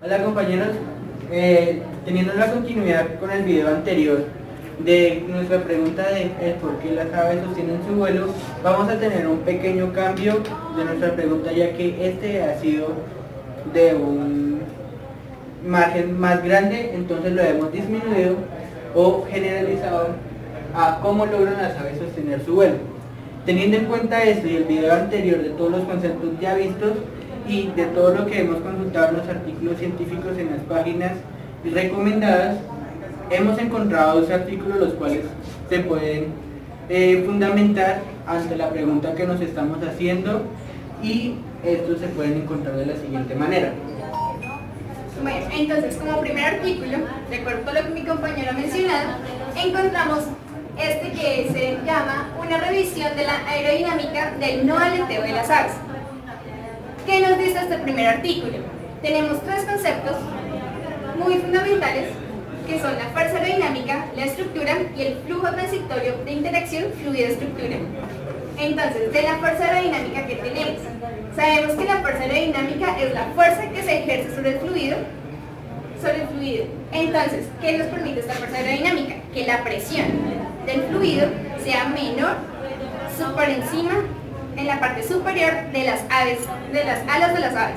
Hola compañeros, teniendo la continuidad con el video anterior de nuestra pregunta de el por qué las aves sostienen su vuelo, vamos a tener un pequeño cambio de nuestra pregunta, ya que este ha sido de un margen más grande, entonces lo hemos disminuido o generalizado a cómo logran las aves sostener su vuelo. Teniendo en cuenta esto y el video anterior de todos los conceptos ya vistos y de todo lo que hemos consultado en los artículos científicos en las páginas recomendadas, hemos encontrado dos artículos los cuales se pueden fundamentar ante la pregunta que nos estamos haciendo, y estos se pueden encontrar de la siguiente manera. Bueno, entonces como primer artículo, de acuerdo a lo que mi compañero ha mencionado, encontramos este que se llama una revisión de la aerodinámica del no aleteo de las aves. ¿Qué nos dice este primer artículo? Tenemos tres conceptos muy fundamentales, que son la fuerza aerodinámica, la estructura y el flujo transitorio de interacción fluido-estructura. Entonces, de la fuerza aerodinámica que tenemos, sabemos que la fuerza aerodinámica es la fuerza que se ejerce sobre el fluido. Entonces, ¿qué nos permite esta fuerza aerodinámica? Que la presión del fluido sea menor por encima, en la parte superior de las aves, de las alas de las aves,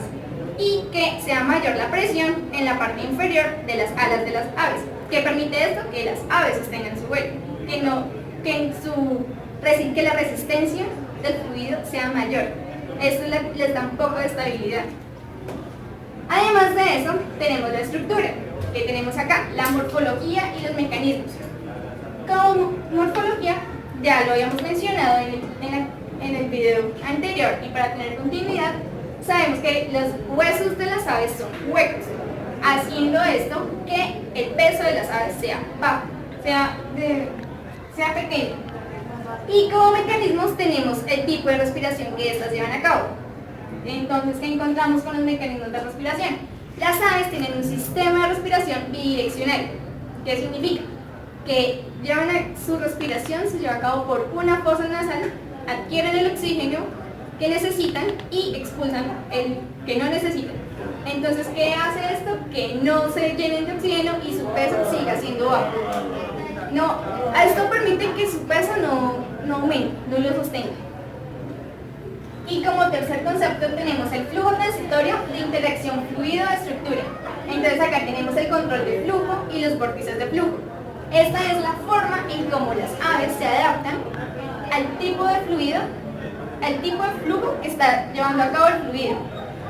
y que sea mayor la presión en la parte inferior de las alas de las aves. ¿Qué permite esto? Que las aves sostengan su vuelo, que la resistencia del fluido sea mayor. Esto les da un poco de estabilidad. Además de eso, tenemos la estructura, que tenemos acá, la morfología y los mecanismos. Como morfología, ya lo habíamos mencionado en el video anterior, y para tener continuidad, sabemos que los huesos de las aves son huecos, haciendo esto que el peso de las aves sea bajo, sea pequeño. Y como mecanismos tenemos el tipo de respiración que estas llevan a cabo. Entonces, ¿qué encontramos con los mecanismos de respiración? Las aves tienen un sistema de respiración bidireccional. ¿Qué significa? Que su respiración se lleva a cabo por una fosa nasal, adquieren el oxígeno que necesitan y expulsan el que no necesitan. Entonces, ¿qué hace esto? Que no se llenen de oxígeno y su peso siga siendo bajo. Esto permite que su peso no aumente, no lo sostenga. Y como tercer concepto tenemos el flujo transitorio de interacción fluido-estructura. Entonces acá tenemos el control del flujo y los vórtices de flujo. Esta es la forma en cómo las aves se adaptan al tipo de fluido, al tipo de flujo que está llevando a cabo el fluido.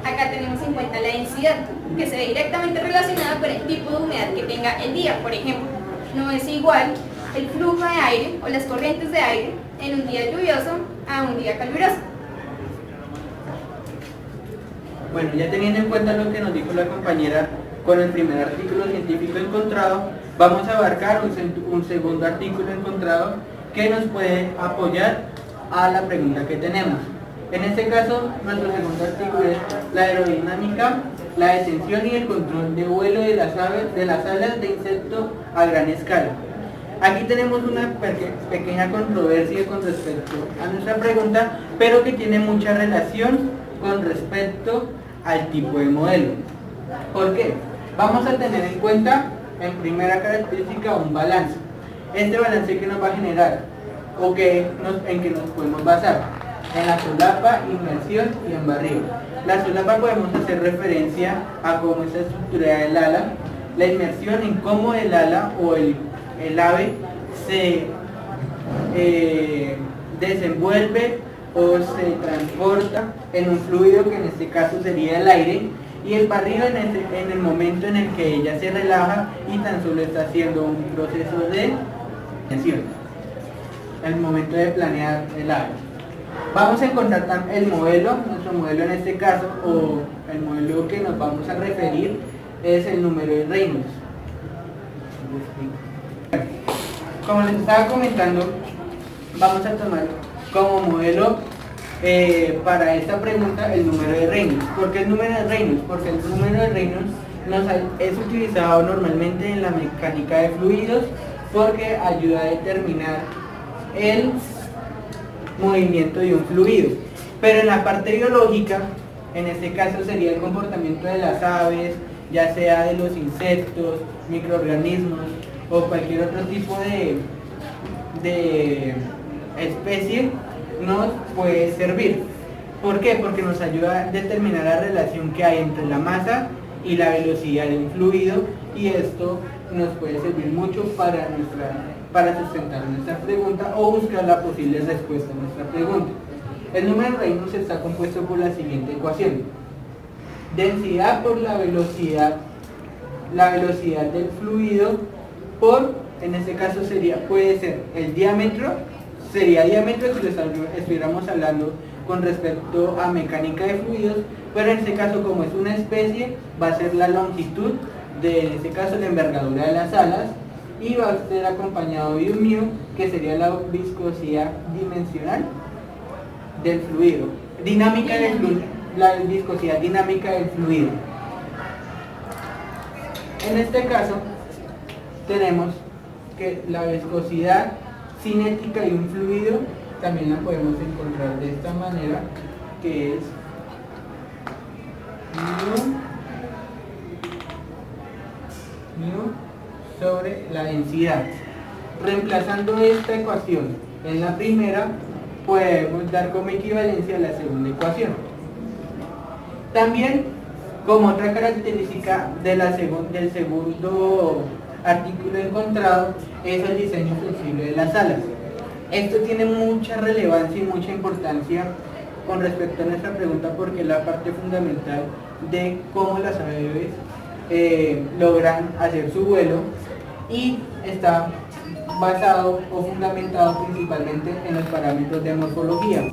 Acá tenemos en cuenta la densidad, que se ve directamente relacionada con el tipo de humedad que tenga el día. Por ejemplo, no es igual el flujo de aire o las corrientes de aire en un día lluvioso a un día caluroso. Bueno, ya teniendo en cuenta lo que nos dijo la compañera con el primer artículo científico encontrado, vamos a abarcar un segundo artículo encontrado que nos puede apoyar a la pregunta que tenemos. En este caso, nuestro segundo artículo es la aerodinámica, la detención y el control de vuelo de las aves, de las alas de insecto a gran escala. Aquí tenemos una pequeña controversia con respecto a nuestra pregunta, pero que tiene mucha relación con respecto al tipo de modelo. ¿Por qué? Vamos a tener en cuenta, en primera característica, un balance. Este balance que nos va a generar, o en que nos podemos basar, en la solapa, inmersión y en barrido. La solapa podemos hacer referencia a cómo está estructurada el ala, la inmersión en cómo el ala o el ave se desenvuelve o se transporta en un fluido que en este caso sería el aire, y el barrido en el momento en el que ella se relaja y tan solo está haciendo un proceso de tensión, el momento de planear el ave. Vamos a encontrar el modelo, nuestro modelo en este caso, o el modelo que nos vamos a referir, es el número de Reynolds. Como les estaba comentando, vamos a tomar como modelo para esta pregunta el número de Reynolds. ¿Por qué el número de Reynolds? Porque el número de Reynolds es utilizado normalmente en la mecánica de fluidos, porque ayuda a determinar el movimiento de un fluido. Pero en la parte biológica, en este caso sería el comportamiento de las aves, ya sea de los insectos, microorganismos o cualquier otro tipo de especie, nos puede servir. ¿Por qué? Porque nos ayuda a determinar la relación que hay entre la masa y la velocidad de un fluido, y esto nos puede servir mucho para sustentar nuestra pregunta o buscar la posible respuesta a nuestra pregunta. El número Reynolds está compuesto por la siguiente ecuación: densidad por la velocidad del fluido por, en este caso puede ser el diámetro, sería diámetro si lo estuviéramos hablando con respecto a mecánica de fluidos, pero en este caso, como es una especie, va a ser la longitud en este caso la envergadura de las alas, y va a ser acompañado de un mu, que sería la viscosidad dimensional del fluido, dinámica del fluido, la viscosidad dinámica del fluido. En este caso tenemos que la viscosidad cinética de un fluido también la podemos encontrar de esta manera, que es mu sobre la densidad. Reemplazando esta ecuación en la primera, podemos dar como equivalencia a la segunda ecuación. También, como otra característica del segundo artículo encontrado, es el diseño flexible de las alas. Esto tiene mucha relevancia y mucha importancia con respecto a nuestra pregunta, porque es la parte fundamental de cómo las aves logran hacer su vuelo, y está basado o fundamentado principalmente en los parámetros de morfología.